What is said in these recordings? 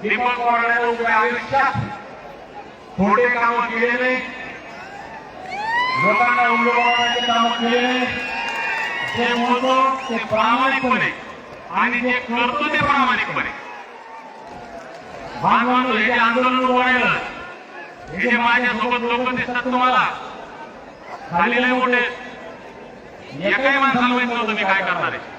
दीपक कोराडे उभे आयुष्यात खोटे काम केले नाही, लोकांना उलगडण्याचे काम केले नाही, ते बोलतो ते प्रामाणिकपणे आणि ते करतो ते प्रामाणिकपणे. बांधवांनो, हे जे आंदोलन उभं राहिलं, हे जे माझ्यासोबत लोक दिसतात तुम्हाला खाली लय मोठे, एकाही माणसाला माहित नव्हतं मी काय करणार आहे.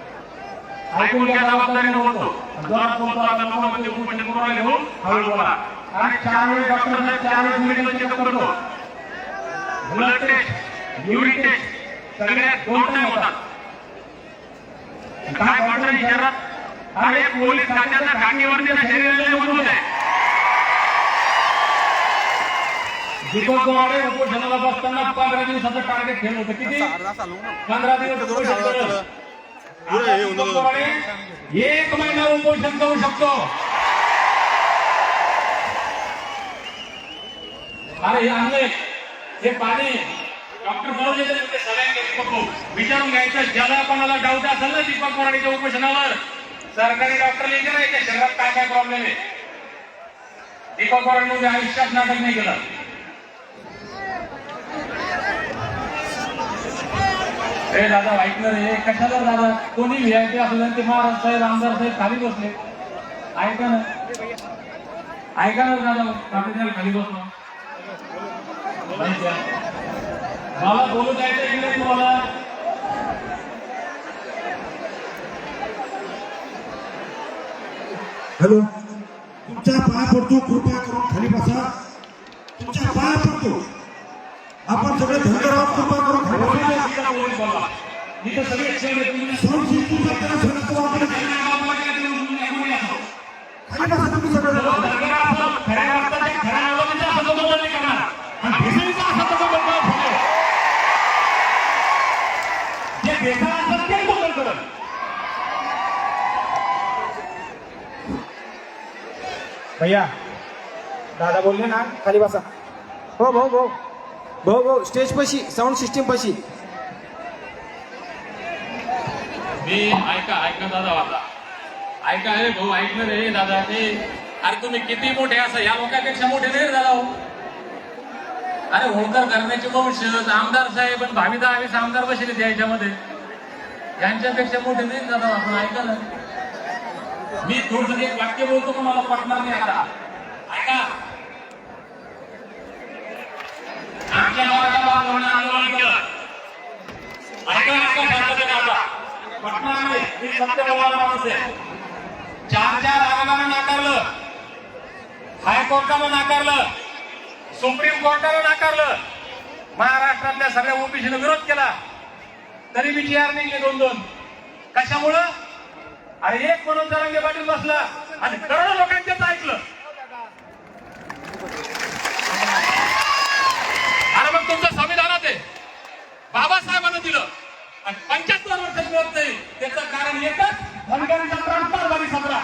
ऐकून घ्या, जबाबदारीनं बोलतो, जोरात बोलतो. आता लोक म्हणजे उपोषण करून राहिले, हो हळू बोला. आणि 4 वेळेस डॉक्टर साहेब 4 वेळेस मेडिकल चेकअप करतो, ब्लड टेस्ट, युरिन टेस्ट सगळ्यात 2 टाइम होतात. काय म्हणतात शहरात, अरे पोलीस खात्याच्या घाटीवरती ना शरीराला मजबूत आहे. दीपक कोराडे उपोषणाला बसताना 15 दिवसाचं टार्गेट ठेवलं होतं. किती? 15 दिवस उपोषण केलं. दीपक कोराडे 1 महिना उपोषण करू शकतो. अरे हे आणले हे पाणी डॉक्टर बोलले ते सगळ्यांना विचारून घ्यायचं. ज्याला कोणाला डाऊट असेल ना दीपक कोराडेच्या उपोषणावर, सरकारी डॉक्टरला विचारायचं शरीरात काय काय प्रॉब्लेम आहे. दीपक कोराडे आयुष्यात नाटक नाही केलं. हे दादा ऐकलं रे, कशाला दादा कोणी व्हीआयपी असलं ते महाराज साहेब आमदार साहेब खाली बसले. ऐका ना, ऐका ना दादा, खाली बसलो मला बोलू द्यायचं इकडे तुम्हाला. हॅलो, तुमच्या पाया पडतो, कृपया करून खाली बसा. तुमच्या पाया पडतो, आपण सगळे धनगर आहोत, कृपया करून खाली बसा. इथं सगळे साऊंड सिस्टीम करताना सगळं वापरत खाली बसा तुम्ही सगळे. भैया दादा बोलले ना खाली बसा. हो भाऊ भाऊ भाऊ भाऊ स्टेज पशी साऊंड सिस्टीम पशी. मी ऐका दादा वाटला ऐका रे भाऊ, ऐकलं रे दादा. ते अरे तुम्ही किती मोठे असं या लोकांपेक्षा मोठे नाही रे दादा. अरे होळकर करण्याचे वंशज आमदार साहेब आणि भावी 10-20 आमदार बसले याच्यामध्ये, यांच्यापेक्षा मोठे नाही दादा आपण. ऐका ना, मी थोडं एक वाक्य बोलतो पण मला पटणार नाही. आता ऐका, आमच्या मराठा बांधवांनी आंदोलन केलं. ऐका शांततेने, आता पटणार नाही, मी सत्य बोलणारा माणूस आहे. 4 आयोगानं नाकारलं, हायकोर्टानं नाकारलं, सुप्रीम कोर्टानं नाकारलं, महाराष्ट्रातल्या सगळ्या ओबीसीनं विरोध केला, तरी मी GR निघले 2-2. कशामुळं? अरे एक म्हणून जरांगे पाटील बसला आणि करोडो लोकांच्याच ऐकलं. अरे मग तुमचं संविधानात आहे, बाबासाहेबांना दिलं आणि 75 वर्ष मिळत नाही. त्याचं कारण एकच, धनगरांचा कारभारी 17.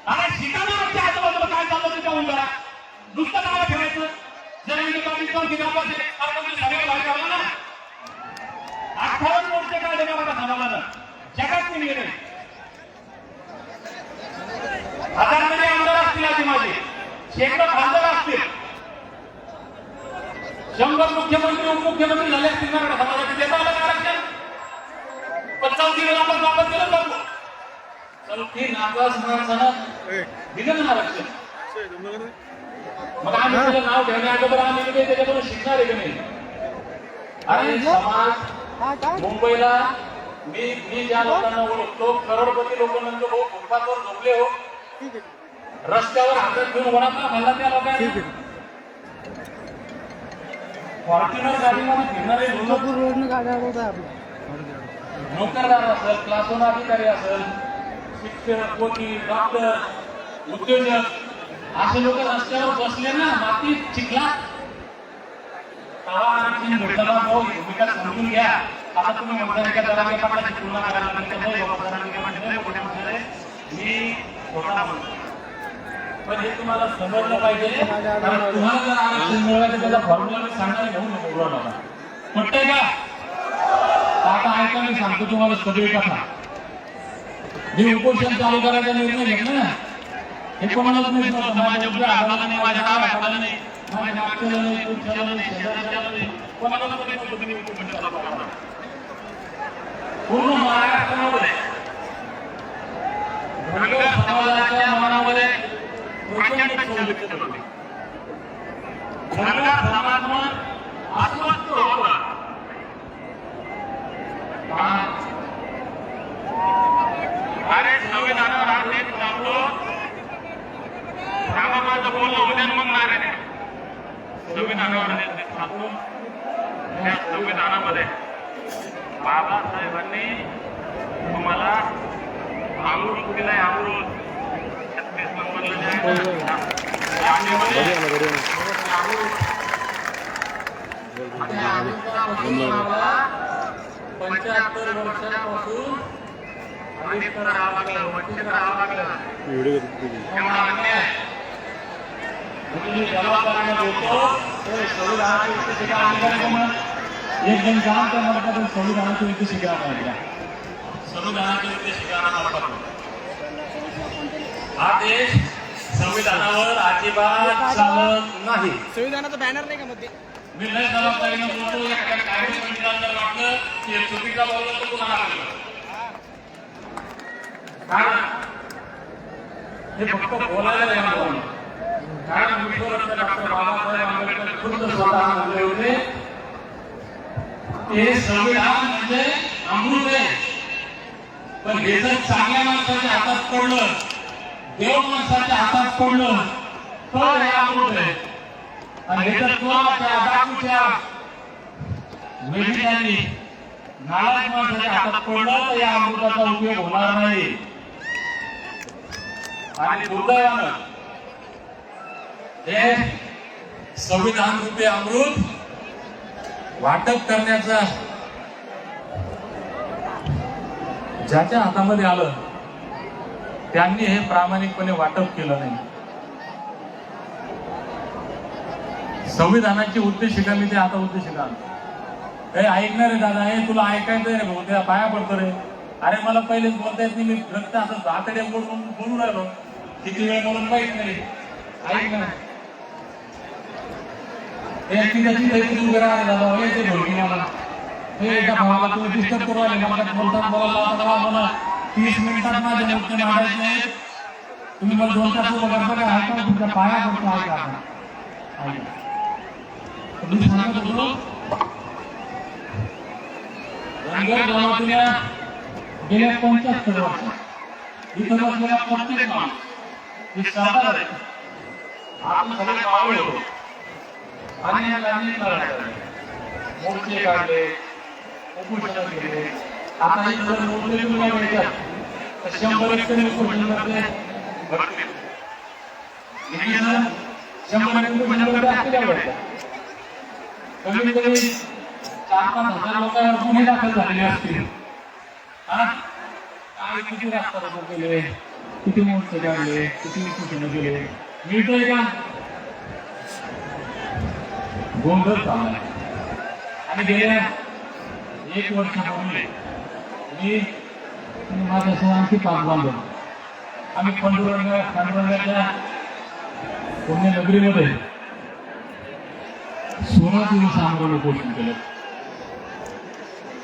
अरे शिकायला आमच्या आजूबाजूला काय चाललं त्याच्या उंबरा नुसतं नाव ठेवायचं. जरांगे पाटील कोण किती सगळं ना 58 मोर्चे काढले मला थांबवला जगात नाही गेले. हजारामध्ये आमदार असतील आधी माझे, शेकडो खासदार असतील, 100 मुख्यमंत्री उपमुख्यमंत्री झाले असतील मराठा समाजाचे. देता आलं आरक्षण, पण 34 वेळा आपण वापस केलं जातो. 34 नापास माणसानं दिलं ना आरक्षण. मग आम्ही तुझं नाव घेण्याअगोदर आम्ही त्याच्याकडून शिकणार आहे की नाही? अरे समाज मुंबईला मी ज्या लोकांना ओळखतो, करोडपती लोक म्हणतो भाऊ फुटपाथवर झोपले हो, रस्त्यावर हातात घेऊन वडापाव खाल्ला त्या लोकांनी. फॉर्च्युनर गाडीमध्ये फिरणारे नोकरदार असेल, क्लास 1 अधिकारी असेल, शिक्षक, वकील, डॉक्टर, उद्योजक, असे लोक रस्त्यावर बसले ना मातीत चिखलात. आरक्षण भेटला भाऊ, भूमिका समजून घ्या. आता तुम्ही म्हणता का जरांगे पाटलाची तुलना करायला मी थोडा म्हणतो, पण हे तुम्हाला समजलं पाहिजे. कारण तुम्हाला जर आरक्षण मिळवायचं त्याचा फॉर्म्युला मी सांगणार घेऊन नको नका. पटतंय का? आता ऐका, मी सांगतो तुम्हाला सगळी कथा. मी उपोषण चालू करायचा निर्णय घेतला ना, हे कोणालाच माहित नव्हतं. माझ्या उजव्या हाताला नाही, माझ्या डाव्या हाताला नाही, माझ्या मागच्याला नाही, पुढच्याला नाही, शेजारच्याला नाही, कोणालाच माहित नव्हतं तुम्ही उपोषण चालू करणार. पूर्ण महाराष्ट्रामध्ये धनगर समाजाच्या मनामध्ये प्रचंड संवेदना होती. धनगर समाज अस्वस्थ होता. अरे संविधानावर हा देश चालतो, त्याला माझं बोलणं उद्या मग नारायण आहे. संविधानावर देश चालतो, त्या संविधानामध्ये बाबासाहेबांनी तुम्हाला अमृत दिलाय. अमृत 36 नंबरला जे आहे ना, यादीमध्ये त्या अमृतापासून आम्हाला 75 वर्षांपासून अनेक राहावं लागलं, वंचित राहावं लागलं. एवढा अन्याय तुम्ही जबाबदारीने बोलतो, ते संविधानाची उद्देशिका अधिकारी म्हणून एक जण काम त्या म्हणतात संविधानाची उद्देशिका माहिती. संविधानाची उद्देशिका हा देश संविधानावर अजिबात चालत नाही. संविधानाचा बॅनर नाही का मध्ये? मी लय जबाबदारीने बोलतो. एखाद्या कार्यमंत्र्यांना जर वाटलं की हे चुकीचा बोललं तर कुणाला लागलं, कारण हे फक्त बोलायला नाही. कारण विश्वरत्न डॉक्टर बाबासाहेब आंबेडकर खुद्द स्वतः म्हणले होते, हे संविधान म्हणजे अमृत आहे. पण हे जर चांगल्या माणसाच्या हातात पडलं, देव माणसाच्या हातात पडलं तर हे अमृत आहे. आणि हे जर कोणाच्या डाकूच्या वेठीने नालायक माणसाच्या हातात पडलं तर या अमृताचा उपयोग होणार नाही. आणि दुर्दैवानं हे संविधान रूपी अमृत वाटप करण्याचा ज्याच्या हातामध्ये आलं त्यांनी हे प्रामाणिकपणे वाटप केलं नाही. संविधानाची उद्देशिका मी ते आता उद्देशिका हे ऐकणार आहे. दादा हे तुला ऐकायचं रे भाऊ, त्या पाया पडतो रे. अरे मला पहिलेच बोलता येत नाही, मी रक्त असं आतडे बोलून राहिलो, किती वेळ बोलून माहित नाही. ऐक ना, दादा ते ढोलकी मला हे एका भावाला तुम्ही डिस्टर्ब करू आले. मला बोलतात मला 30 मिनिटात माझे मुद्दे मांडायचे आहेत. तुम्ही मला 2 तास उभं करता का? ऐका तुमच्या पाया पडतो. ऐका आता तुम्ही सांगत होतो धनगर जमातीला गेल्या 75 वर्षात इथं बसलेला प्रत्येक माणूस हे सरदार आहे. आपण सगळे मावळे होतो. अनेक लढाया मोर्चे काढले, उपोषण केले. आता इथं मोर्चे तुला मिळतात तर 100 उपोषणामध्ये भरतील. 100 उपोषणामध्ये असलेल्या भेटतात. कमीत कमी 4-5 हजार लोकांवर गुन्हे दाखल झालेले असतील. काय किती रस्ता रोको केले, किती मोर्चे काढले, किती उपोषण केले, मिळतोय का? गोंधळ चाललाय. आणि गेल्या 1 वर्षापूर्वी मी माझ्यासह आणखी 5 बांधव आम्ही पांडुरंगाच्या पुण्यनगरीमध्ये 16 दिवस आंदोलन उपोषण केलं.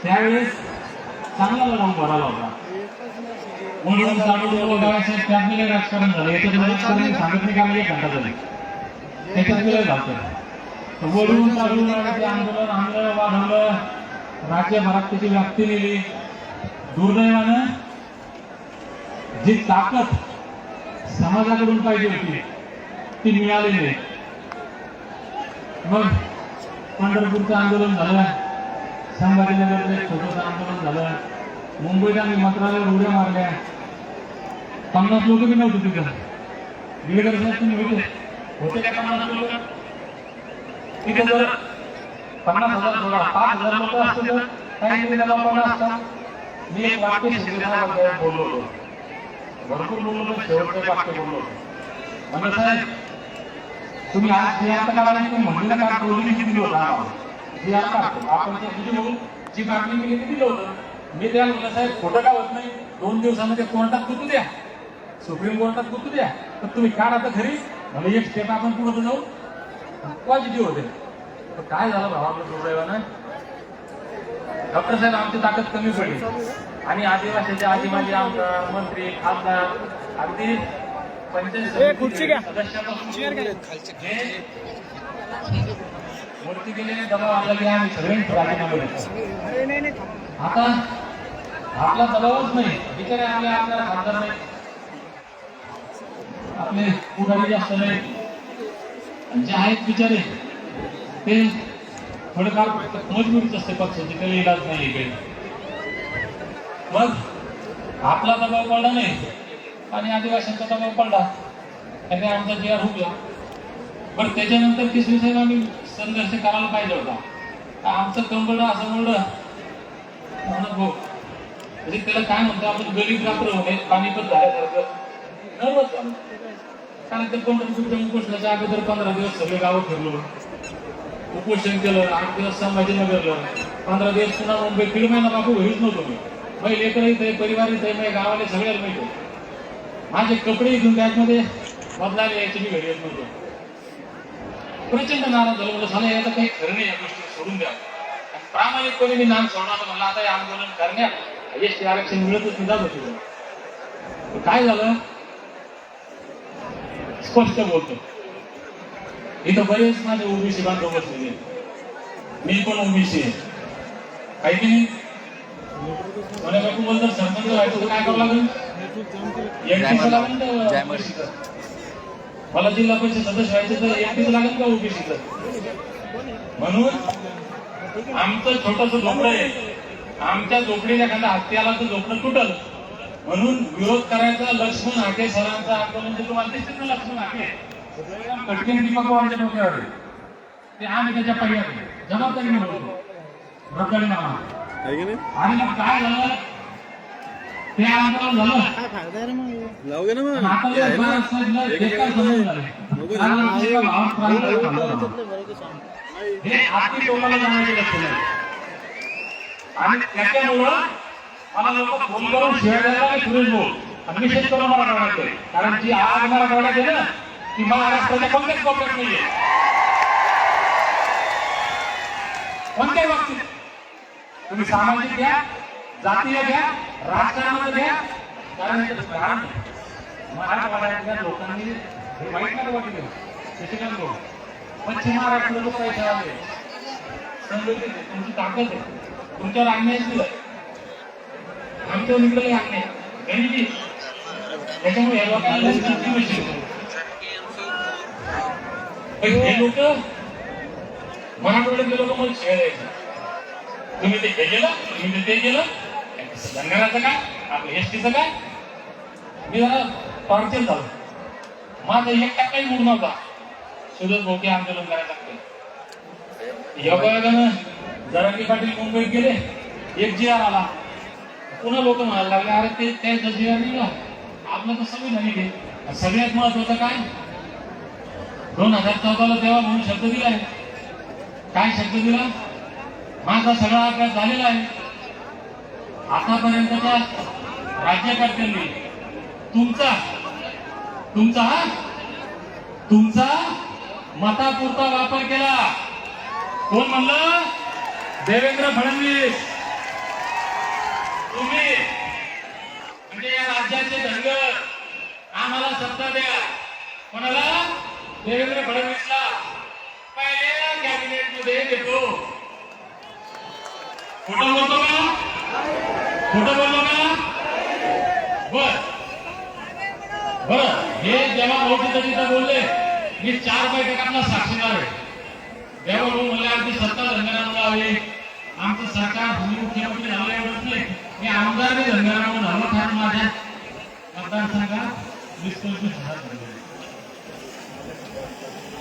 त्यावेळेस चांगला लढा भराला होता. म्हणून त्यात राजकारण झालं. याच्यात राजकारण सांगितले का 1 घंटा झाले, त्याच्यात वेळ झालं. वरून चालून आंदोलन आणलं, वाढवलं, राज्यभरात त्याची व्याप्ती नेली. दुर्दैवानं जी ताकद समाजाकडून पाहिजे होती ती मिळाली नाही. मग पंढरपूरचं आंदोलन झालं, संभाजीनगरचं एक छोटंसं आंदोलन झालं, मुंबईत आम्ही मंत्रालयावर उड्या मारल्या. 50 लोक बी नव्हते तिथं. गिरगर साहेब तुम्ही होते का 50 लोक? तिथे जर 50,000 थोडा 5,000 लोक असते तर काही दिलेला लोकांना असतात. मी एक वाक्य शिंदेसाहेबांना बोललो होतो, भरपूर बोललो होतो, शेवटचं वाक्य बोललो होतो. म्हणजे साहेब तुम्ही आज जे आता काढायला तुम्ही म्हणलेलं का प्रोजेक्ट किती दिलं होतं आम्हाला, जे आता आपण किती बोलू जी मागणी केली किती दिलं होतं. मी त्याला म्हणलं साहेब खोटं का होत नाही, 2 दिवसामध्ये कोर्टात गुतू द्या, सुप्रीम कोर्टात गुतू द्या, तर तुम्ही काढा तर खरी. म्हणजे एक स्टेप आपण पुढे जाऊ पॉझिटिव्ह होते. तर काय झालं भाऊ आपलं दुर्दैवानं, डॉक्टर साहेब आमची ताकद कमी पडली आणि आदिवासीचे आदिवासी आमदार मंत्री खासदार अगदी पंचायत सदस्यापासून मूर्ती गेलेले दबाव आणला की आम्ही सगळ्यांनी राजीनामे दिले. आता आपला दबावच नाही, बिचारे आपले आमदार खासदार नाही, आपले पुढारी जास्त नाही, जे आहेत बिचारे ते थोडेफार मजबुरीच असते पक्षाची, काही इलाज नाही इकडे. मग आपला दबाव पडला नाही आणि आदिवासींचा दबाव पडला आणि आमचा जी आर हुकला. पण त्याच्यानंतर तिसरी साहेब आम्ही संघर्ष करायला पाहिजे होता. आमचं कंबळ असं म्हणलं भाऊ म्हणजे त्याला काय म्हणतो आपण गरीब रात्र होणे पाणीपत झाल्यासारखं नर्वस झालं. कारण ते पंढरपूरच्या उपोषणाच्या अगोदर 15 दिवस सगळे गावं फिरलो, उपोषण केलं, 8 दिवस संभाजीनगरलं, 15 दिवस पुन्हा मुंबई, 1.5 महिना बापू घरीच नव्हतो मी. माझे लेकर इथे, परिवार इथे, माझ्या गावाला सगळ्याला माहिती. माझे कपडे इथून बॅगमध्ये बदलायला यायचे, मी घरी येत नव्हतो. प्रचंड नाराज झालं, मला झालं याचं काही खरं नाही, या गोष्टी सोडून द्या. प्रामाणिकपणे मी नाम सोडणार म्हणलं आता हे आंदोलन करण्यात एसटी आरक्षण मिळतच मी जात होतो. काय झालं स्पष्ट बोलतो, इथं बरेच माझे ओबीसी बांधव बसलेले, मी पण ओबीसी आहे, काही की नाही. मला बापू बोलतात सरपंच व्हायचं तर काय करावं लागेल, एनटीचं लागेल का ओबीसीचं, मला जिल्हा परिषद सदस्य व्हायचं तर एनटीचं लागेल का ओबीसीचं. म्हणून आमचं छोटस झोपडं आहे, आमच्या झोपडीला एखादा हत्ती आला तर झोपडं तुटल, म्हणून विरोध करायचा. लक्ष्मण हाके सरांचं आंदोलन ते तुम्हाला दिसत ना, लक्ष्मण हाके कटकीन दीपक पवारच्या डोक्यावर ते आम्ही त्याच्या पर्याय जबाबदारीने बोलतो रकाने नामा. आणि मग काय झालं, ते आंदोलन झालं आता हे आधी टोकाला जाण्याचे लक्ष नाही. आणि त्याच्यामुळं मला लोक फोन करून शिवाय सुरेश बोल निषेध करून मला काढायचं, कारण जी आग मला काढायची ना ती महाराष्ट्राच्या कोणत्याच कोपऱ्यात नाहीये, कोणत्याही बाबतीत. तुम्ही सामाजिक घ्या, जातीय घ्या, राजकारणात घ्या, कारण मराठवाड्यातल्या लोकांनी हे वाईट नाही वाटलं शशिकांत भाऊ. पश्चिम महाराष्ट्र लोक काही ठेवावे संघटित आहे, तुमची ताकद आहे, तुमच्यावर अन्याय दिलं, आमच्या निकडे अन्याय गणिती. त्याच्यामुळे या लोकांना हे लोक मराठवाड्यातले लोक मला शिवाय द्यायचे, तुम्ही ते हे केलं, तुम्ही ते केलं, धनगराचं काय, आपलं एसटीचं काय. मी जरा टॉर्चर झालो, माझा 1% मूड नव्हता सुरेश भोके आंदोलन करायचं. योगायोगानं जरांगी पाटील मुंबईत गेले, एक जी आर आला, पुन्हा लोक म्हणायला लागले अरे ते त्या जी आर निघा आपलं तर संविधान घे. सगळ्यात महत्वाचं काय, 2014ला तेव्हा म्हणून शब्द दिलाय. काय शब्द दिला, माझा सगळा अभ्यास झालेला आहे. आतापर्यंतच्या राज्यकर्त्यांनी तुमचा मतापुरता वापर केला. कोण म्हणलं, देवेंद्र फडणवीस. तुम्ही म्हणजे या राज्याचे धनगर आम्हाला सत्ता द्या, कोणाला, देवेंद्र फडणवीसला पहिल्या कॅबिनेट मध्ये देतो. खोटं बोलतो का, खोटं बोलतो का. बर हे जेव्हा भाऊ तिथं बोलले, मी 4 बैठकांना साक्षीदार आहे. तेव्हा भाऊ म्हणले आमची सत्ता धनगरांना आहे, आमचं सरकार मुख्यमंत्री झालं एवढंच नाही, मी आमदार बी धनगरांना झालो, कारण माझ्या मतदारसंघात 20-25 हजार धनगर.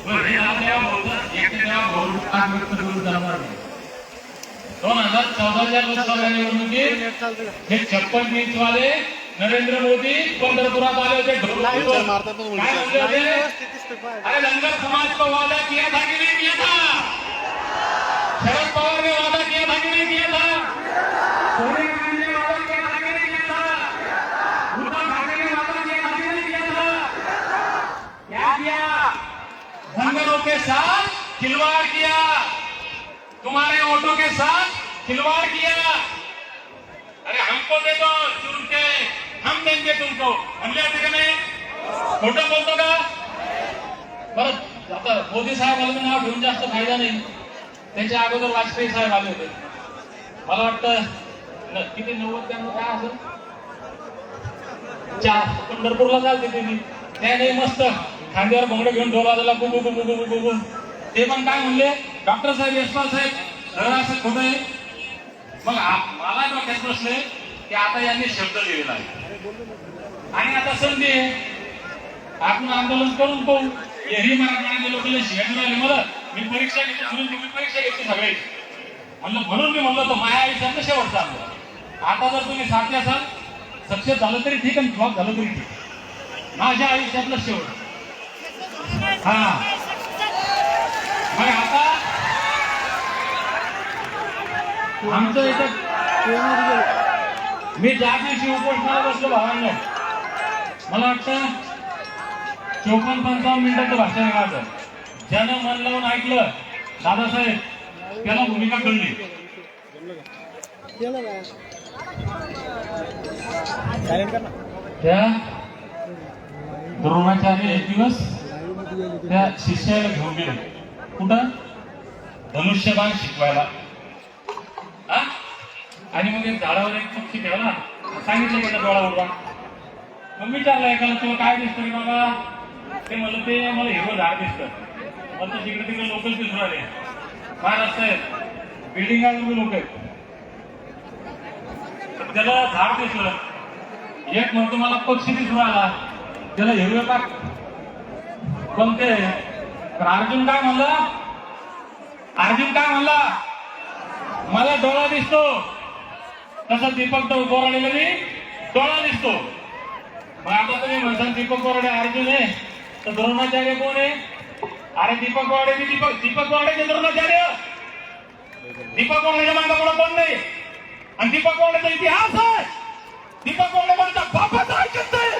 हे तेव्हा बोलतात एक तेव्हा भाऊ व्यक्त करून जाणार नाही. 2014च्या लोकसभा निवडणुकीत हे 56 इंच वाले नरेंद्र मोदी पंढरपुरात आले होते. काय म्हणले होते, अरे धनगर समाज को वादा किया था कि नहीं किया था, शरद पवार ने वादा किया था कि नहीं किया था? सोनिया गांधी ने वादा किया था कि नहीं किया था? उद्धव ठाकरे ने वादा किया था कि नहीं किया था? क्या किया? धनगरों के साथ खिलवाड़ किया, तुम्हारे वोटों के साथ खिलवाड़ किया। अरे हमको दे दो चुन के, हम देंगे तुमको, म्हणले होते का नाही? खोटं बोलतो का? बरं आता मोदी साहेबांना नाव घेऊन जास्त फायदा नाही, त्यांच्या अगोदर वाजपेयी साहेब आले होते. मला वाटतं किती 90 काय असेल 4 पंढरपूरला चालते त्यांनी, त्याने मस्त खांद्यावर भोंगडे घेऊन ढोल वाजवला, गुगु गुगु गुगु गुगु. ते पण काय म्हणले, डॉक्टर साहेब यशपाल साहेब खरं असं खोटं आहे. मग मला डोक्यात प्रश्न आहे की आता यांनी शब्द दिलेला आहे आणि आता संधी आहे, आपण आंदोलन करून पाहू. हेही मराठवाड्यातले लोकांना शिकायला राहिले. मला मी परीक्षा घेते, म्हणून तुम्ही परीक्षा घेतली सगळे म्हणून मी म्हणलं तो माझ्या आयुष्यातलं शेवटचा अनुभव. आता जर तुम्ही साथी असाल, सक्सेस झालं तरी ठीक आणि फ्लॉप झालं तरी ठीक, माझ्या आयुष्यातलं शेवट. हा मग आता आमचं इथं मी ज्या दिवशी उपोषणाला बसलो भावांनो, मला वाटतं 54-55 मिनिटाचं भाषण आहे माझं. ज्यानं मन लावून ऐकलं दादासाहेब त्याला भूमिका कळली. त्या द्रोणाचार्य एक दिवस त्या शिष्याला घेऊन गेले कुठं, धनुष्यबाण शिकवायला. आणि मग एक झाडावर एक पक्षी ठेवला, सांगितलं की डोळा उडवा. मग विचारलं एकाला, तुला काय दिसतं की बाबा? ते म्हणलं ते मला हिरवं झाड दिसतं. मग तर तिकडे तिकडे लोकल दिसून राहिले, महाराज साहेब बिल्डिंगावर लोक आहेत. त्याला झाड दिसलं, एक म्हणतो मला पक्षी दिसून आला, त्याला हिरवे पाक कोणते. तर अर्जुन काय म्हणला, मला डोळा दिसतो. तसा दीपक बोराडेला मी डोळा दिसतो. मग आता तुम्ही म्हणता दीपक बोराडे अर्जुन आहे, तर द्रोणाचार्य कोण आहे? अरे दीपक बोराडे दीपक बोराडेचे द्रोणाचार्य. दीपक बोराडेच्या मागे पुढे कोण नाही. आणि दीपक बोराडेचा इतिहास आहे. दीपक बोराडे कोणता बापाचा ऐकत नाही,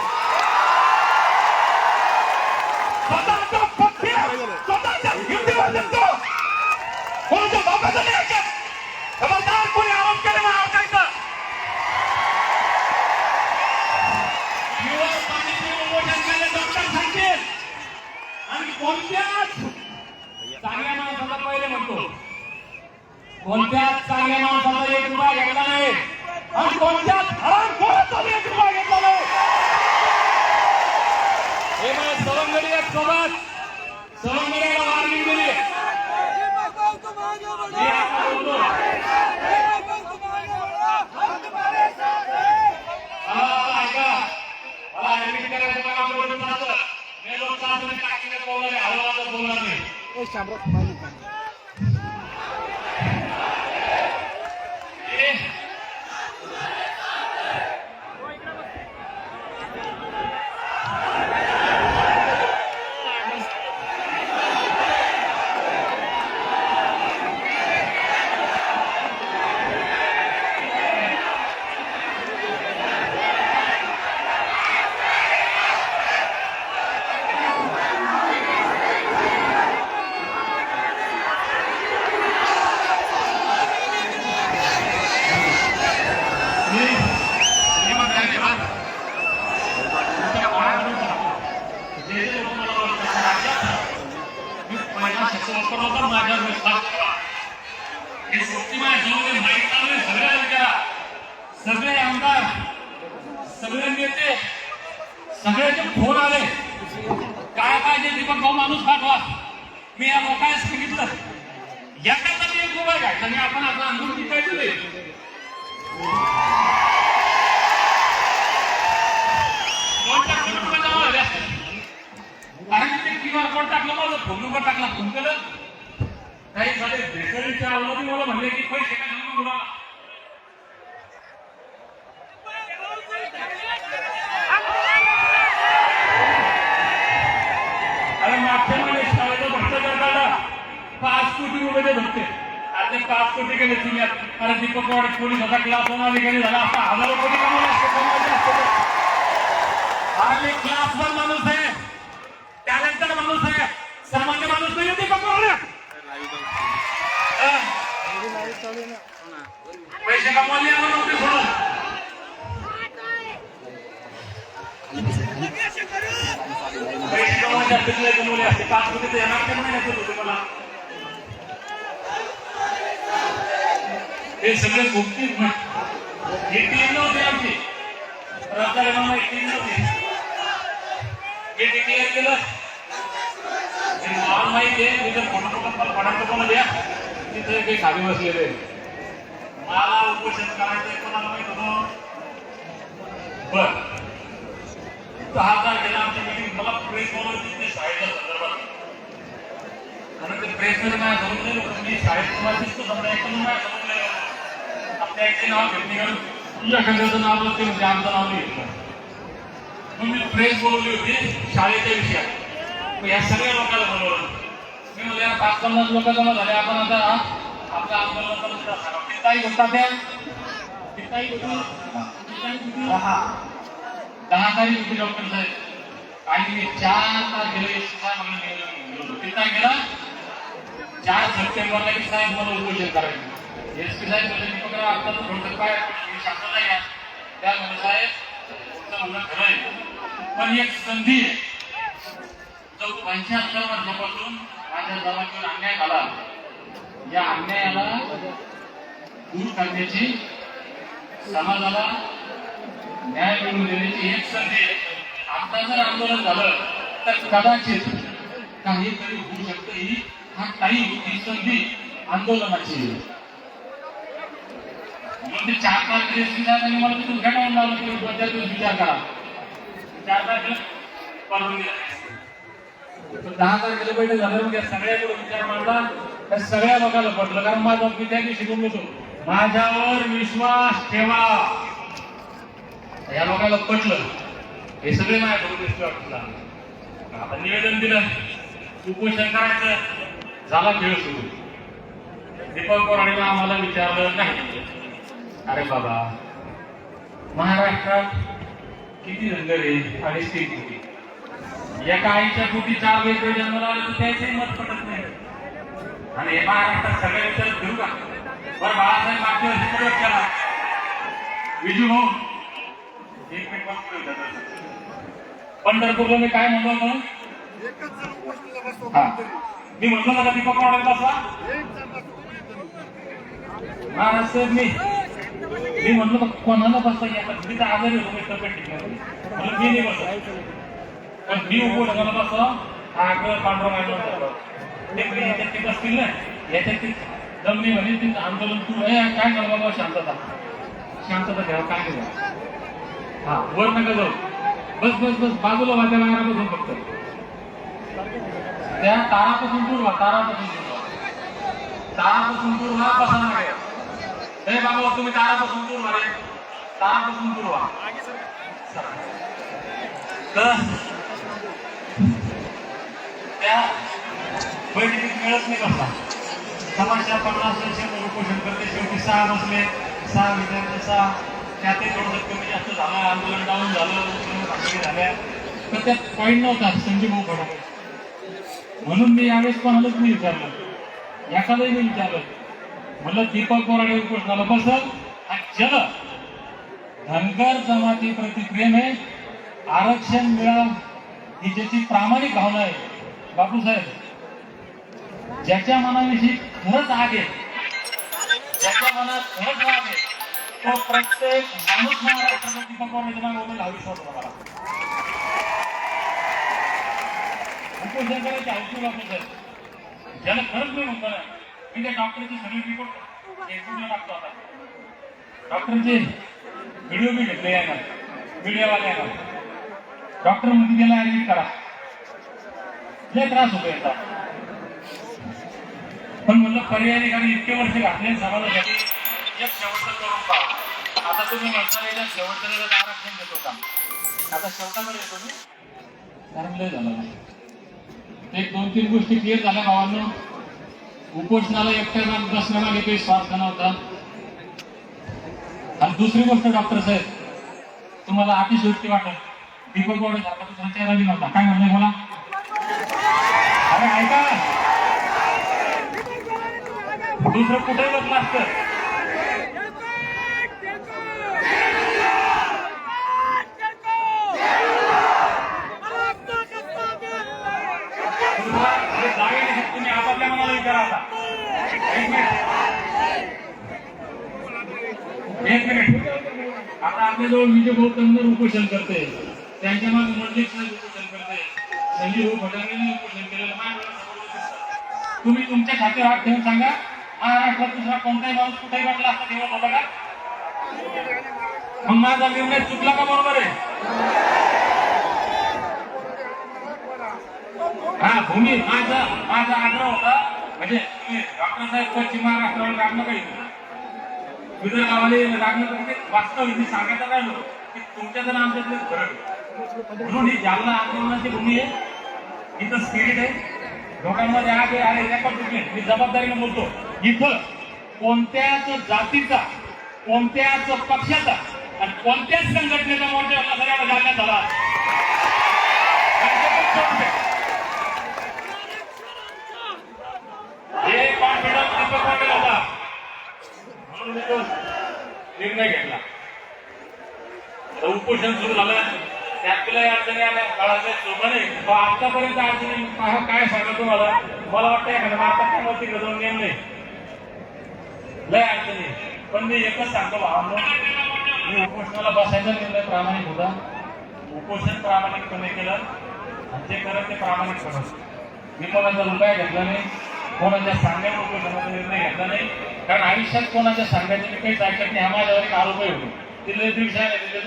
स्वतःचा पक्ष स्वतःच्या हिंदीवर देतो, कोणाच्या बापाचं नाही ऐकत. खबरदार कोणी आरोप केले मला ऐकायचं. डॉक्टर सांगतील आणि कोणत्याच चांगल्या माणसाचा पहिले म्हणतो, कोणत्याच चांगल्या माणसाचा 1 रुपया घेतला नाही आणि कोणत्याच हरामखोराचा 1 रुपया घेतला नाही. हे मला सवंगडी एक सोबत सवंगडीला वार्निंग दिली. मला ऍडमिट करायचं काम करून जातं. मी लोकांना टाकीने बोलणार आहे, हलवाचं बोलणार नाही. सगळे आमदार, सगळे नेते, सगळ्याचे फोन आले, काय पाहिजे दीपक भाऊ माणूस पाठवा. मी या लोकांना सांगितलं याच्यासाठी 1 रुपया घ्यायचा आणि आपण आता आंदोलन टिकायचं नाही. कारण ते QR कोड टाकलं, माझं फोन नंबर टाकला, फोन केलं. काही झाले भेसळीच्या अवलंबी मला म्हणले की पैसे काय म्हणून अरे मागच्या महिन्यात शाळेचा भ्रष्टाचार काढला, 5 कोटी रुपये भरते. आता 5 कोटी गेले तुम्ही दीपक पवार पोलीस होता, क्लास 1 अधिकारी झाला असता, हजारो कोटी कमवले असते, कमवले असते. आज एक क्लास 1 माणूस आहे, टॅलेंटेड माणूस आहे, सामान्य माणूस नाही दीपक पवार. पैसे कमवले म्हणून नोकरी सोडून पैसे कमवले असते, तुला कमवले असते, 5 कोटी तर येणार ते नाही येत होते मला. हे सगळे गुप्तीत ही टीम नव्हती आमची, रत्नागिरीला एक टीम नव्हती. हे क्लिअर केलं मला माहिती आहे. मी जर फोटो मला पडायचं कोणा द्या तिथे काही खाली बसलेले मला उपोषण करायचं कोणाला माहित होतं. बर 10 तारखेला आमची मीटिंग मला प्रेस बोलवली ते शाळेच्या संदर्भात. आणि ते प्रेसमध्ये माझ्या समोर नाही होतं. मी शाळेत तुम्हाला दिसतो समजा एकदम माझ्या समोर नाही आपल्या एकचे नाव घेतली कारण तुझ्या एखाद्याचं नाव ते म्हणजे आमचं नाव नाही घेतलं. मग मी प्रेस बोलवली होती शाळेच्या विषयात. या सगळ्या लोकांना बोलवलं. मी म्हणजे 5-50 लोक जमा झाले. आपण आता आपल्या आंदोलनाचा किती होता त्या किती होती 10 तारीख होती डॉक्टर साहेब. आणि मी 4 तारखेला किती तारखेला 4 सप्टेंबरला की साहेब मला उपोषण करायचं. एसपी साहेब म्हणजे दीपक आता तर थोडं काय शास्त्र नाही आहे त्या म्हणजे साहेब तुमचं म्हणणं खरं आहे पण एक संधी आहे. 75 वर्षापासून माझ्या जमातीवर अन्याय झाला. या अन्यायाला दूर करण्याची समाजाला न्याय मिळवून देण्याची एक संधी आहे. आता जर आंदोलन झालं तर कदाचित काहीतरी होऊ शकतं. ही हा टाईम ही संधी आंदोलनाची म्हणून ते 4 तारखेला आणि मला तिथून घटावून लावलं की बद्दल तुम्ही विचार करा. 4 तारखेला पळून गेला 10 तारखेला बैठक झाल्यावर या सगळ्याकडे विचार मांडला. त्या सगळ्या लोकांना पटलं कारण माझा मी त्या दिवशी शिकून घेतो माझ्यावर विश्वास ठेवा. या लोकांना पटलं. हे सगळे माझ्याकडून विश्वास आता निवेदन दिलं उपोषण करायचं झाला खेळ सुरू. दीपक पवारांनी आम्हाला विचारलं नाही. अरे बाबा महाराष्ट्रात किती धनगर आहे 3.5 कोटी. एका आईच्या पोटी 4 वेगळे जन्माला आले तर त्याचंही मत पटत नाही. आणि हे महाराष्ट्रात सगळ्या विचारात घेऊ का बरं बाळासाहेब मागच्या वर्षी प्रयोग केला विजू भाऊ 1 मिनिट पंढरपूरला मी काय म्हणलो होतो मी म्हणलो ना दीपक पवार बसला महाराष्ट्रात मी म्हणलो कोणाला बसता येतात तिचा आजारी होतो मी तब्येत ठीक नाही म्हणून मी नाही बसत. पण मी उपोषणाला बसतो आग्रह पांडुरंग ते बसतील ना याच्यात जमली म्हणे ते आंदोलन तू काय कर बाबा शांतता ठेवा काय केलं हा वर नका जाऊ बस बस बस बाजूला माझ्या बाहेर बसून फक्त त्या तारापासून दूर व्हा तारापासून दूर व्हा बसा नका. हे बाबा तुम्ही तारापासून दूर व्हा रे तारापासून दूर व्हा. तर त्या बैठकीत मिळत नाही बसला. समाजच्या 50 वर्ष उपोषण करते शेवटी 6 बसले 6 विद्यार्थी 6 त्यातही थोडंसं कमी जास्त झालं आंदोलन डाऊन झालं झाल्या तर त्यात पॉईंट नव्हता संजीव भाऊ फडणवीस. म्हणून मी यावेळेस कोणालाच मी विचारलं एखादंही मी विचारलं म्हणलं दीपक पवार उपोषणाला बसल आणि जल धनगर जमाती प्रति प्रेम आहे आरक्षण मिळावं ही ज्याची प्रामाणिक भावना आहे बापूसाहेब ज्याच्या मनाविषयी खरंच आग आहे ज्याच्या मनात खरंच आग आहे तो प्रत्येक माणूस महाराष्ट्राचा दीपक पवारांच्या मागे उभा विश्वास होता मला. उपोषण करायचे ऐकू बापूसाहेब ज्याला खरंच नाही म्हणतो ना मी त्या डॉक्टरचे सगळे रिपोर्ट फेसबुकला टाकतो. आता डॉक्टरचे व्हिडिओ मी घेतले आहे ना मीडियावाले आहे ना डॉक्टर मध्ये गेला ऍडमिट करा लय त्रास होतो याचा. पण म्हणलं पर्यायी कारण इतके वर्ष घातले समाजासाठी एक शेवटचं करून पाहा. आता तुम्ही म्हणता येईल शेवटचं आरक्षण देतो का आता शेवटाकडे येतो मी कारण लय झालं नाही. 1-2-3 गोष्टी क्लिअर झाल्या भावांनो. उपोषणाला एकट्या बसण्यामागे काही स्वार्थ नव्हता. आणि दुसरी गोष्ट डॉक्टर साहेब, तुम्हाला अतिशयोक्ती वाटत, दीपक गोडे सारखा दुसरा चेहरा बी नव्हता. काय म्हणलंय मला? अरे ऐका, दुसरं कुठेही बसलं असतं. तुम्ही आपापल्या मनाला विचारा आता. एक मिनिट. आता आपल्याजवळ विजय भाऊ कन्नर उपोषण करते, त्यांच्या मागे मंडलिक साहेब उपोषण करते, संजीव भाऊ भटांनी उपोषण केलेलं माझ्या. तुम्ही तुमच्या खात्यावर हात ठेवून सांगा, महाराष्ट्रात दुसरा कोणताही माणूस कुठेही वाटला असता तेव्हा होता का? मग माझा निर्णय चुकला का बरोबर आहे? हा भूमी माझा आग्रह होता, म्हणजे तुम्ही डॉक्टर साहेब पश्चिम महाराष्ट्रावर रागणं काही विदर्भावाले रागणं म्हणजे वास्तव इथे सांगायचं राहिलो की तुमच्याकडे आमच्यातले फरक. म्हणून ही जालना आंदोलनाची भूमी आहे, इथं स्पिरिट आहे, लोकांमध्ये आज आहे रेकॉर्ड चुकले. मी जबाबदारीने बोलतो, इथं कोणत्याच जातीचा, कोणत्याच पक्षाचा आणि कोणत्याच संघटनेचा मोर्चा आपला सगळ्याला जालन्यात झाला. हे कॉन्फिडन्स दीपक पाटील होता, म्हणून मी तो निर्णय घेतला. उपोषण सुरू झालं, त्यातल्या अडचणी आल्या, काळाच्या शोभाने आतापर्यंत अडचणी काय सांगा तुम्हाला. मला वाटतं एखाद्या भारतात मोठी जाऊन नेम नाही, लय अडचणी. पण मी एकच सांगतो भावांनो, मी उपोषणाला बसायचा निर्णय प्रामाणिक होता. उपोषण प्रामाणिकपणे केलं आणि जे करत ते प्रामाणिक करत. मी कोणाचा रुपया घेतला नाही, कोणाच्या सांगण्यावर उपोषणाचा निर्णय घेतला नाही, कारण आयुष्यात कोणाच्या सांगायचं मी काहीच ऐकत नाही. हा माझ्यावर एक आरोप होतो, तिथे दिवशी आहे ते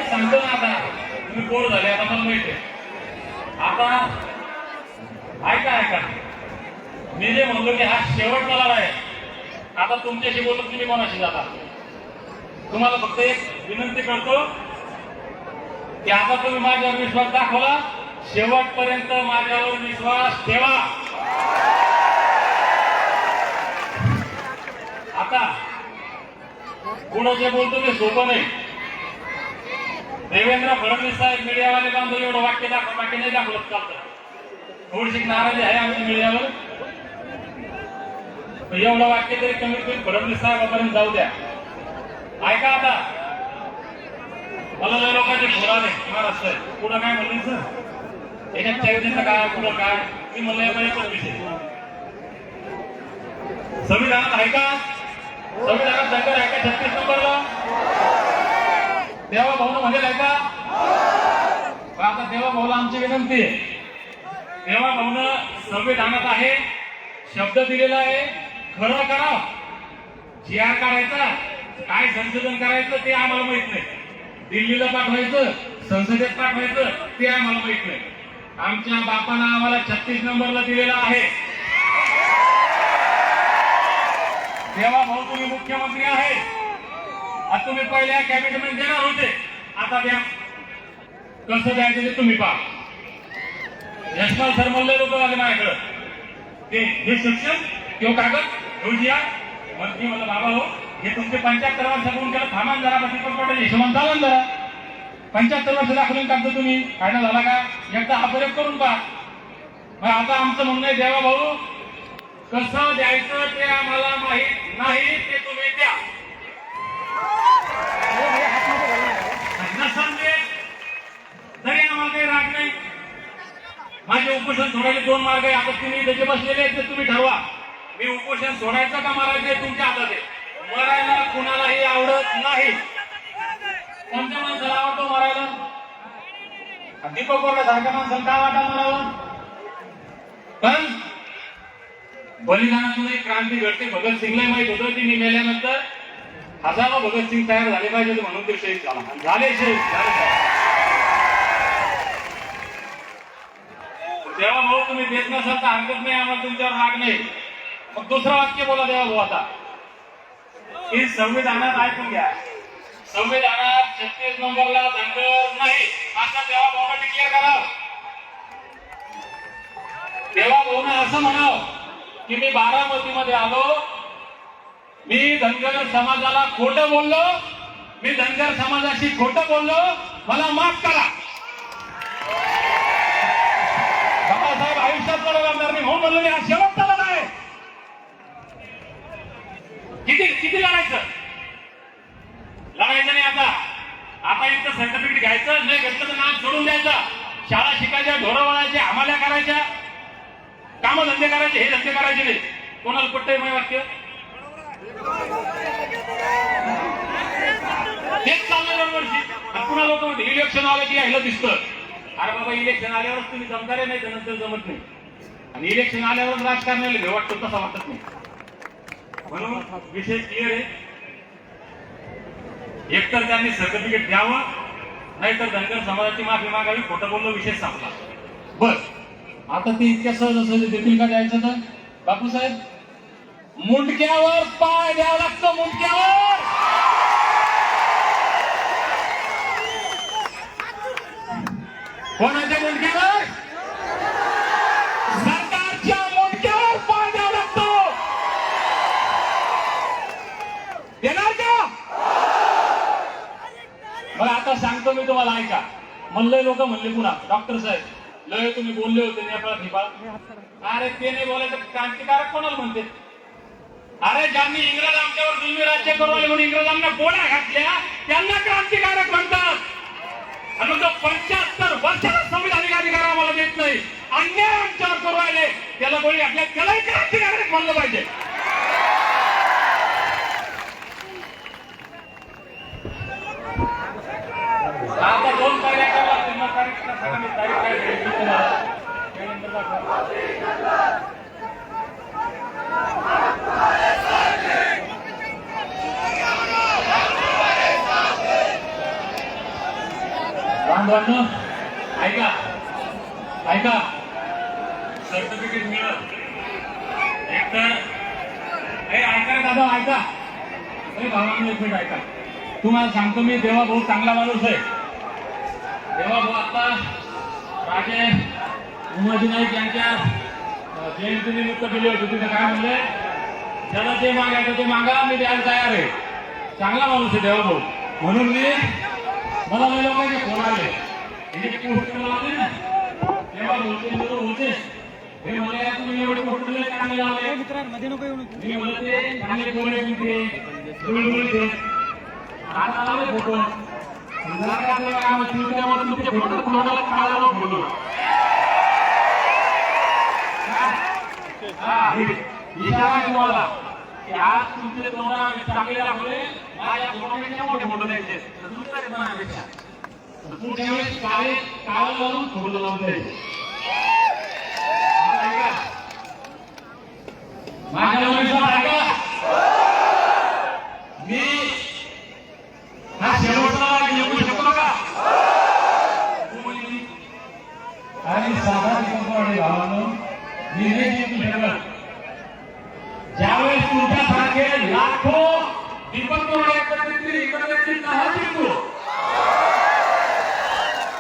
सांगतो ना. आता तुम्ही बोर झाले, आता मला माहिती आहे. आता ऐका, मी जे म्हणलो की हा शेवटचा लढा आहे. आता तुमच्याशी बोलतो, तुम्ही कोणाशी जाता. तुम्हाला फक्त एक विनंती करतो की आता तुम्ही माझ्यावर विश्वास दाखवला, शेवटपर्यंत माझ्यावर विश्वास ठेवा. आता पुढे जे बोलतो ते सोपं नाही. देवेंद्र फडणवीस साहेब मीडियावाले बांधव एवढं वाक्य दाखव, बाकी नाही दाखवत चालतं. थोडीशी नाराजी आहे आमच्या मीडियावर, एवढं वाक्य तरी कमीत कमी फडणवीस साहेबांपर्यंत जाऊ द्या. ऐका, आता मला लय लोकांचे फोन आले महाराष्ट्र पुढं काय म्हणले सर, याच्यात चर्चेचं काय, पुढं काय. मी म्हणलं एकच विषय, संविधानात आहे का, संविधानात दंगल आहे का 36 नंबरला? देवा भाऊन म्हणेल आहे का? आता देवा भाऊला आमची विनंती आहे, देवा भाऊन संविधानात आहे, शब्द दिलेला आहे, खरं करा. जी आर काढायचा, काय संशोधन करायचं ते आम्हाला माहित नाही, दिल्लीला पाठवायचं, संसदेत पाठवायचं ते आम्हाला माहित नाही. आमच्या बापानं आम्हाला 36 नंबरला दिलेला आहे. तेव्हा भाऊ तुम्ही मुख्यमंत्री आहे, आता तुम्ही पहिल्या कॅबिनेट देणार होते, आता द्या. कसं द्यायचं ते तुम्ही पहा. यशपाल सर म्हणले लोक आले माझ्याकडं, ते हे शिक्षण किंवा कागद घेऊन या. मंत्री म्हणलं बाबा हो, हे तुमचे 75 वर्षापून केलं, थांबा जरा पण हिशोबान चालन जरा. 75 वर्ष दाखवून टाकतो तुम्ही, फायदा झाला का? एकदा हा प्रयोग करून पहा. मग आता आमचं म्हणणं आहे, देवा भाऊ कसं द्यायचं ते आम्हाला माहित नाही, ते तुम्ही द्या. नसंदे तरी आम्हाला काही राग नाही. माझे उपोषण सोडायचे 2 मार्ग आहे. आता तुम्ही त्याचे बसलेले आहेत, ते तुम्ही ठरवा. मी उपोषण सोडायचं का मारायचं हे तुमच्या हातात आहे. मरायला कुणालाही आवडत नाही. कोणत्या माणसाला आवडतो मरायला? दीपक बोलला सारख्या माणसाला काय वाटा मरावं? पण बलिदानातून एक क्रांती घडते. भगतसिंगला माहित होतं की मी मेल्यानंतर हजारो भगतसिंग तयार झाले पाहिजे म्हणून ते शहीद झाला. झाले शहीद तेव्हा भाऊ तुम्ही देत नसाल तर हरकत नाही, आम्हाला तुमच्यावर राग नाही. मग दुसरं वाक्य बोला देवा भाऊ आता की संविधानात ऐकून घ्या, संविधानात 36 नंबरला दंगल नाही असं देवा भाऊला डिक्लेअर करा. तेव्हा भाऊन असं म्हणावं की मी बारामतीमध्ये आलो, मी धनगर समाजाला खोटं बोललो, मी धनगर समाजाशी खोटं बोललो, मला माफ करा. बाबासाहेब आयुष्यात बरोबर नाही म्हणून म्हणलो मी हा शेवटचा लढा आहे. किती किती लढायचं नाही. आता इथं सर्टिफिकेट घ्यायचं नाही, घेतलं तर नाम सोडून द्यायचं. शाळा शिकायच्या, ढोरं वळायच्या, हमाल्या करायच्या, कामधंदे करायचे, हे धंदे करायचे नाही. कोणाला पटतंय माझं वाक्य? तेच चाललं दरवर्षी. पुन्हा लोक म्हणते इलेक्शन आलं की यायला दिसतं. अरे बाबा, इलेक्शन आल्यावरच तुम्ही जमणारे नाही, नंतर जमत नाही. आणि इलेक्शन आल्यावर राजकारणाला भेव वाटतो तसा वाटत नाही. म्हणून विषय क्लिअर आहे. एकतर त्यांनी सर्टिफिकेट द्यावं, नाहीतर धनगर समाजाची माफी मागावी. खोटं बोललो, विषय संपला. बस. आता ते इतक्या सहज देतील का द्यायचं? तर बापूसाहेब, मुंडक्यावर पाय द्यावा लागतो, मुंडक्यावर. कोणाच्या मुंडक्यावर? सरकारच्या मुंडक्यावर पाय द्यावा लागतो. देणार का? बरं, आता सांगतो मी तुम्हाला, ऐका. म्हणलंय लोक म्हणले पुन्हा, डॉक्टर साहेब लय तुम्ही बोलले होते नेपाळ फिपाळ. अरे ते नाही बोलायचं, क्रांतिकारक कोणाला म्हणते? अरे ज्यांनी इंग्रज आमच्यावर जुलमी राज्य करवले म्हणून इंग्रजांना गोळ्या घातल्या, त्यांना क्रांतिकारक म्हणतात. आणि जो 75 वर्षाला संविधानिक अधिकार आम्हाला देत नाही, अन्याय आमच्यावर करू राहिले, त्याला गोळी घातल्या, त्यालाही क्रांतिकारक म्हणलं पाहिजे. आता 2 तारीख बांधवांनो, ऐका ऐका, सर्टिफिकेट मिळत एकतर ऐका दादा, ऐका भावांनो, एक मिनिट ऐका. तुम्हाला सांगतो मी, देवा भाऊ चांगला माणूस आहे. देवा भाऊ आता राजे उमाजी नाईक यांच्या जयंतीनिमित्त दिली होती. तिथे काय म्हणले, ज्याला ते मागायचं ते मागा, मी द्यायला तयार आहे. चांगला माणूस आहे देवा भाऊ. म्हणून मला लय लोकांचे फोन आले, देवा भाऊ होते, हे म्हणले तुम्ही एवढे पोस्ट चांगले लावले. मी म्हणते चांगले कोण आहे, आता लावले फोटो. तुमचे फोटो कोणाला काढायला बोलू. इशारा तुम्हाला की आज तुमचे तुम्हाला चांगले दाखवले, माझ्या फोटोपेक्षा मोठे फोटो द्यायचे. पुढच्या वेळेस काळे लावून फोटो लावून द्यायचे. माझ्या ऐका, मी हा शेवटचा येऊ शकतो का? आणि साधा भावांनो, मी हे जिंकू शकत. ज्यावेळेस तुमच्यासारखे लाखो दीपक एकत्रित जिंकू.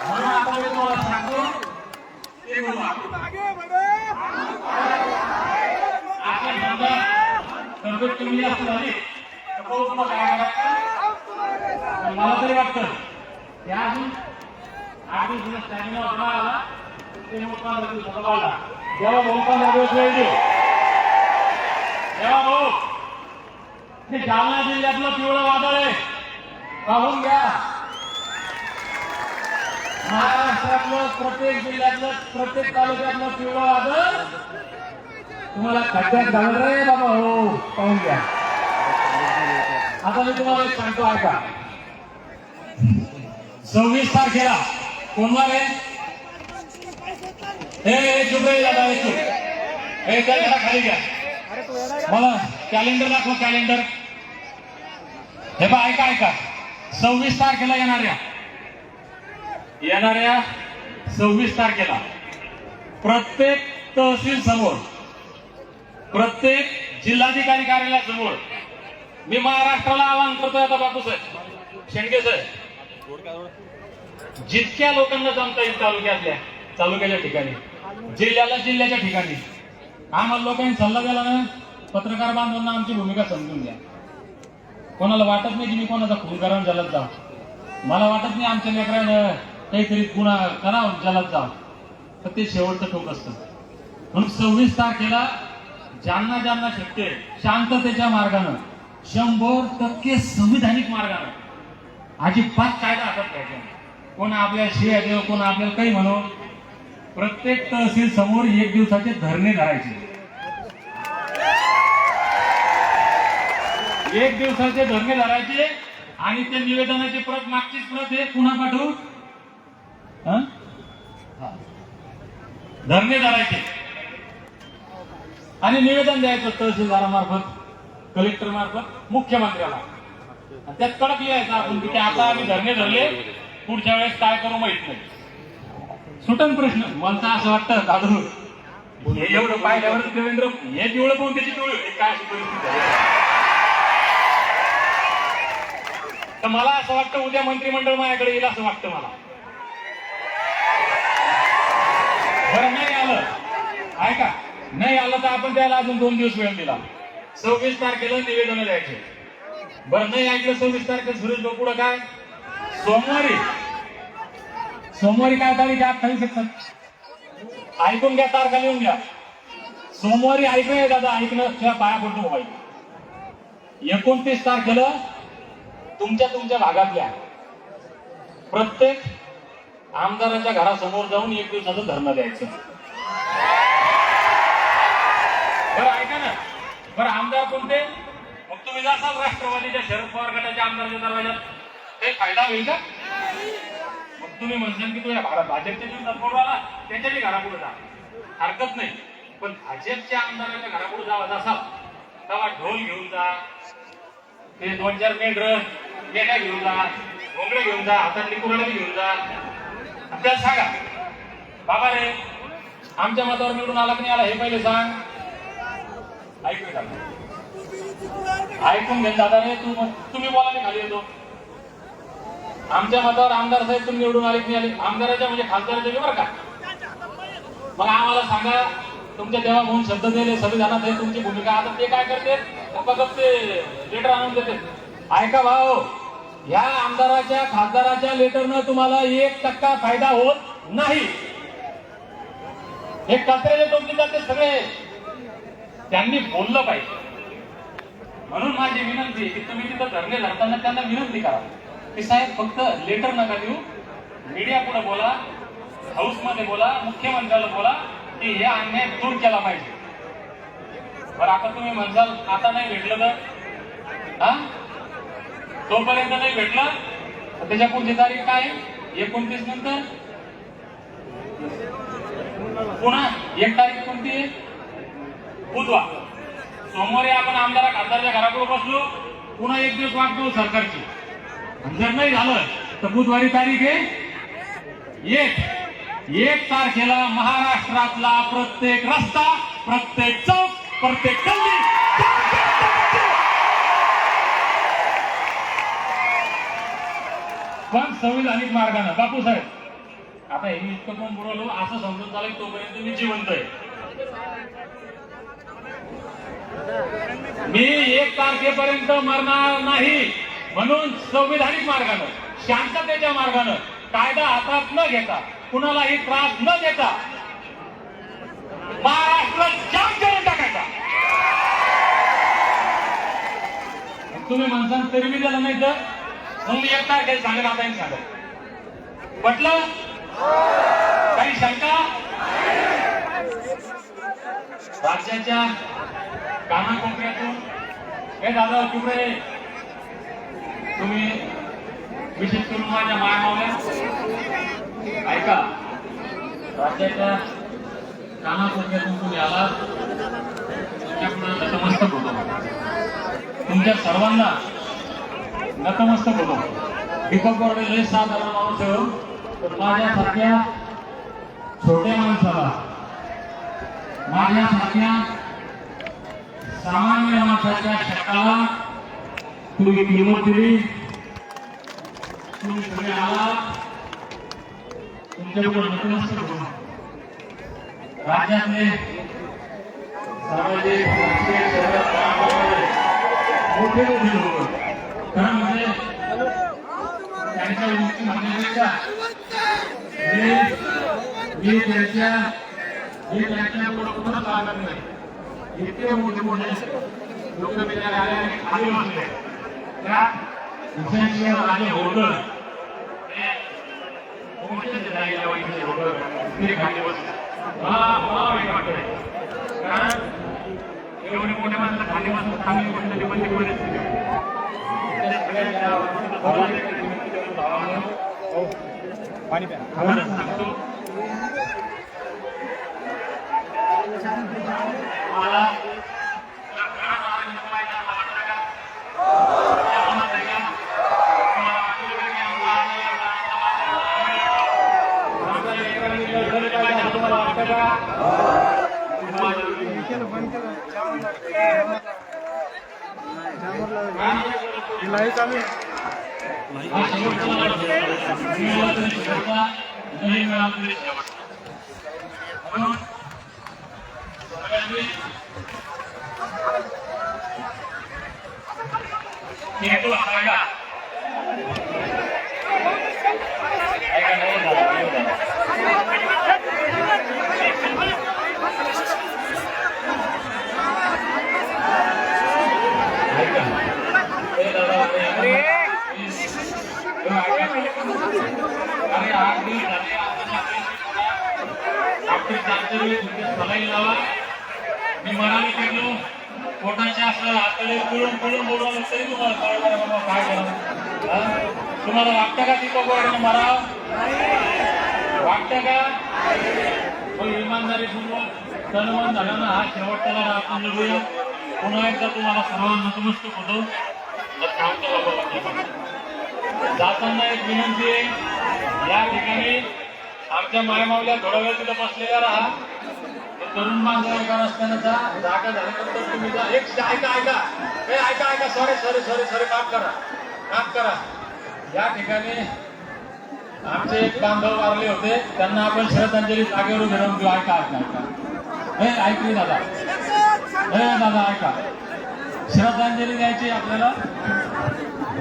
म्हणून आता मी तुम्हाला सांगतो, ते बोला आपल्या समजा तब्येत कमी जास्त झाली तर तुम्हाला काय करायचं. मला तरी वाटतं त्या अजून 8 दिवस स्टॅमिना होता आला, ते मोठा वाढला. जेव्हा मोठा वेळ देऊ, तेव्हा भाऊ हे जालना जिल्ह्यातलं पिवळं वादळ आहे, पाहून घ्या. महाराष्ट्रातलं प्रत्येक जिल्ह्यातलं, प्रत्येक तालुक्यातलं पिवळं वादळ तुम्हाला खड्ड्यात घालून रे बाबा. हो, पाहून घ्या. आता मी तुम्हाला एक सांगतो, ऐका. 26 तारखेला कोणवार आहे? हे चुप रे दादा, हे चुप. हे जरा खाली घ्या, मला कॅलेंडर दाखव, कॅलेंडर. हे बा, ऐका ऐका, 26 तारखेला येणाऱ्या 26 तारखेला प्रत्येक तहसील समोर, प्रत्येक जिल्हाधिकारी कार्यालयासमोर मी महाराष्ट्राला आवाहन करतोय. आता बापूसाहेब शेंडगे साहेब, जितक्या लोकांना जमता येईल तालुक्याच्या ठिकाणी जिल्ह्याला जिल्ह्याच्या ठिकाणी आम्हाला लोकांनी सल्ला दिला ना, पत्रकार बांधवांना आमची भूमिका समजून घ्या. कोणाला वाटत नाही की मी कोणाचा खून करून जलत जा. मला वाटत नाही आमच्या लेकरानं काहीतरी गुन्हा करावं जलत जा. तर ते शेवटचं टोक असतं. म्हणून 26 तारखेला ज्यांना ज्यांना शक्य आहे शांततेच्या मार्गानं 100% संविधानिक मार्गानं अजिबात कायदा हातात घ्यायचा नाही. कोण आपल्या शिव्या देव, कोण आपल्याला काही म्हणो, प्रत्येक तहसील समोर 1 दिवसाचे धरणे धरायचे. 1 दिवसाचे धरणे धरायचे आणि त्या निवेदनाची प्रत, मागचीच प्रत आहे, पुन्हा पाठवू धरणे धरायचे आणि निवेदन द्यायचं तहसीलदारामार्फत, कलेक्टर मार्फत मुख्यमंत्र्याला. त्यात कडक लिहायचं आपण की आता आम्ही धरणे धरले, पुढच्या वेळेस काय करू माहित नाही. सुटन प्रश्न. मला असं वाटतं दादू हे एवढं पाहिल्यावर देवेंद्र हे पिवळं पाहून त्याची पिवळी होती काय अशी परिस्थिती आहे. तर मला असं वाटतं उद्या मंत्रिमंडळ माझ्याकडे येईल असं वाटतं मला. बरं नाही आलं ऐका, नाही आलं तर आपण त्याला अजून 2 दिवस वेळ दिला. 26 तारखेला निवेदन द्यायचे. बरं नाही ऐकलं 26 तारखेला सुरेश भाऊ पुढं काय सोमवारी काय तारीख आहे 28 ऐकून घ्या, तारखा लिहून घ्या. सोमवारी ऐकूया दादा, ऐकणं तुझ्या पाया पडतो मोबाईल. 29 तारखेला तुमच्या भागातल्या प्रत्येक आमदाराच्या घरासमोर जाऊन 1 दिवसाचं धरणं द्यायचं. बरं ऐका ना, बरं आमदार कोणते? मग तुम्ही जासाल राष्ट्रवादीच्या शरद पवार गटाच्या आमदाराच्या दरवाजात, काही फायदा होईल का? मग तुम्ही म्हणशाल की तुझ्या भाजपच्या दिवसात कोण आला त्याच्याही घरापुढे जा, हरकत नाही. पण भाजपच्या आमदाराच्या घरापुढे जासाल तेव्हा ढोल घेऊन जा, ते 2-4 मेंढ्या घेऊन जा, घोंगडे घेऊन जा, हातातली कुऱ्हाडी घेऊन जा. आपल्याला सांगा बाबा रे आमच्या मतावर निवडून आला की नाही आला हे पहिले सांग. ऐकून घे दादा रे, तुम्ही बोला मी खाली येतो. आमच्या मतावर आमदार साहेब तुम्ही निवडून आले की नाही आले, आमदाराच्या म्हणजे खासदाराच्या बरं का. मग आम्हाला सांगा तुमच्या तेव्हा म्हणून शब्द दिले संविधानात आहे तुमची भूमिका. आता ते काय करते फक्त ते लेटर आणून देते. ऐका भाऊ, या आमदाराच्या खासदाराच्या लेटरनं तुम्हाला 1% फायदा होत नाही. हे कचऱ्याचे टोपले जाते सगळे. त्यांनी बोललं पाहिजे. म्हणून माझी विनंती की तुम्ही तिथं धरणे धरताना त्यांना विनंती करा की साहेब फक्त लेटर नका देऊ, मीडिया पुढे बोला, हाऊस मध्ये बोला, मुख्यमंत्र्याला बोला की हे अन्याय दूर केला पाहिजे. बरं आता तुम्ही म्हणसाल आता नाही भेटलं तर तोपर्यंत नाही भेटलं तर त्याच्या पुढची तारीख काय 29 नंतर पुन्हा 1 तारीख कोणती आहे बुधवार. सोमवारी आपण आमदार खासदारच्या घरापुढे बसलो, पुन्हा 1 दिवस वाट बघू सरकारची. जर नाही झालं तर बुधवारी तारीख आहे 1 तारखेला महाराष्ट्रातला प्रत्येक रस्ता, प्रत्येक चौक, प्रत्येक गल्ली पण संविधानिक मार्गाने. बापू साहेब आता हे इतकं पण बोललो असं समजून चालेल तोपर्यंत मी जिवंत आहे. मी 1 तारखेपर्यंत मरणार नाही. म्हणून संविधानिक मार्गानं, शांततेच्या मार्गानं, कायदा हातात न घेता, कुणालाही त्रास न देता महाराष्ट्र जाम करून टाकायचा. तुम्ही म्हणसान तरी मी दिलं नाही तर मग मी 1 तारखेला सांगेन. आता एक सांगा म्हटलं काही शंका? राज्याच्या कानाकोपऱ्यातून हे दादा तिकडे तुम्ही विशेष करून माझ्या मायमावल्या ऐका, राज्याच्या कानाकोपऱ्यातून तुम्ही आला तुमच्यापुढे नतमस्तक होतो. तुमच्या सर्वांना नतमस्तक होतो. दीपक बोर्डे लय साधारण माणूस आहे, तर माझ्यासारख्या छोट्या माणसाला, माझ्यासारख्या सामान्य माणसाच्या शब्दाला तुम्ही किंमत दिली. तुम्ही सगळे आला, तुमच्याकडून नतमस्तक होतो. राज्यातले सामाजिक राजकीय सर्व स्तरांवर मोठे मोठे लोक खरं म्हणजे त्यांच्या गोष्टी म्हणण्यापेक्षा मी त्यांच्या पुढं लागत नाही. इतके मोठे मोठे लोक आले खाली बसले त्या विषयांशिवाय राजे होळकर ते खाली बसले. मला वाईट वाटतंय कारण एवढी मोठ्या माणसाला खाली बसून चांगली गोष्ट म्हणजे परिस्थिती पाणी प्या. सांगतो मला तुम्हाला वाटतं का नाही चालू हा शेवटचा मिळाला तरी शेवटचा नाही मिळाला तरी शेवटचा म्हणून सगळ्यांनी हेतू सांगा ऐका नाही झालं मी मनाने केलो पोटाच्या असं हाताने पिळून पिळून बोलवलं तरी तुम्हाला कळलं बाबा काय करा. तुम्हाला वाटतं का तिथं गोळ्याने माराव वाटतं का तो इमानदारीपूर्वक सन्मान झाला ना हा शेवटचा आपण निघूया. पुन्हा एकदा तुम्हाला सर्वांना नतमस्तक होतो. जाताना एक विनंती आहे या ठिकाणी आमच्या मायमावल्या थोडा वेळ तिथं बसलेल्या राहा. तरुण माणसं एका रस्त्याचा जागा झाल्यानंतर तुम्ही जा. एक ऐका सॉरी काम करा. या ठिकाणी आमचे एक बांधव वारले होते त्यांना आपण श्रद्धांजली जागेवर उभे राहून देऊ. ऐका ऐकली दादा ऐका श्रद्धांजली द्यायची आपल्याला.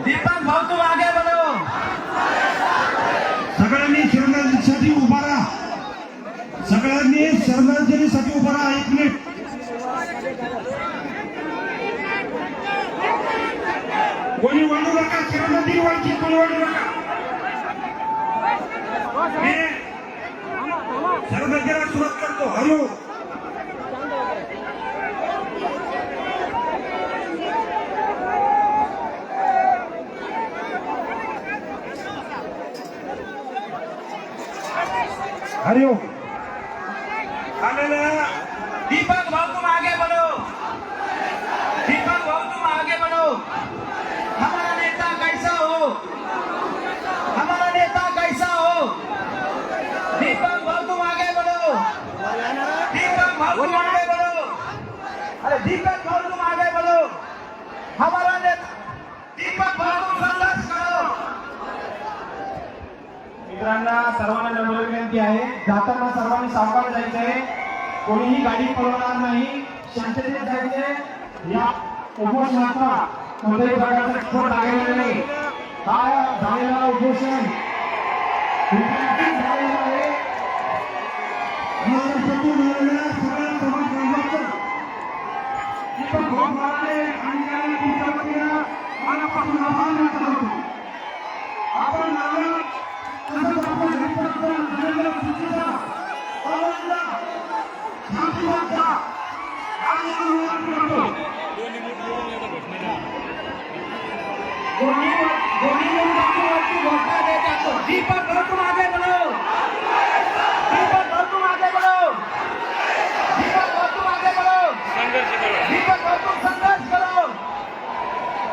दीपक भाऊ तू आगे बढ़ो. सगळ्यांनी श्रद्धांजलीसाठी उभा राहा. सगळ्यांनी श्रद्धांजलीसाठी उभा राहा. 1 मिनिट. कोणी वाढू नका. श्रद्धांजली व्हायची कोणी वाढू नका. मी श्रद्धांजलीला सुरुवात करतो. हॅलो हरिओम. आलेला दीपक भाऊ तुम आगे बढ़ो. दीपक भाऊ तुम आगे बढ़ो. हमारा नेता कैसा हो. हमारा नेता कैसा हो. दीपक भाऊ तुम आगे बढ़ो. दीपक भाऊ तुम आगे बढ़ो. अरे दीपक भाऊ तुम आगे बढ़ो. हमारा नेता दीपक भाऊ तुम संघर्ष करो. मित्रांना सर्वांना नम्र विनंती आहे. जाताना सर्वांनी सावकाश जायचं आहे. कोणीही गाडी पळवणार नाही. शांततेत जायचे. या उपोषणाचा कोणत्याही प्रकारचा स्फोट लागलेला नाही. हा झालेला उपोषण झालेला आहे. महाराष्ट्रातून आलेल्या सगळ्या समाजबांधवांचं दीपक भाऊ मारले आणि त्यांना तुमच्या वतीनं मनापासून आभार व्यक्त करतो. आपण नाव तसंच आपण घटनात्मक झालेल्या सूचना सर्वांना शांतीवादचा आणि अनुवाद करतो. दीपक भाऊ तुम आगे बढ़ो. दीपक भाऊ तुम आगे बढ़ो. दीपक भाऊ तुम आगे बढ़ो. दीपक भाऊ तुम संघर्ष करो.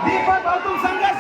दीपक भाऊ तुम संघर्ष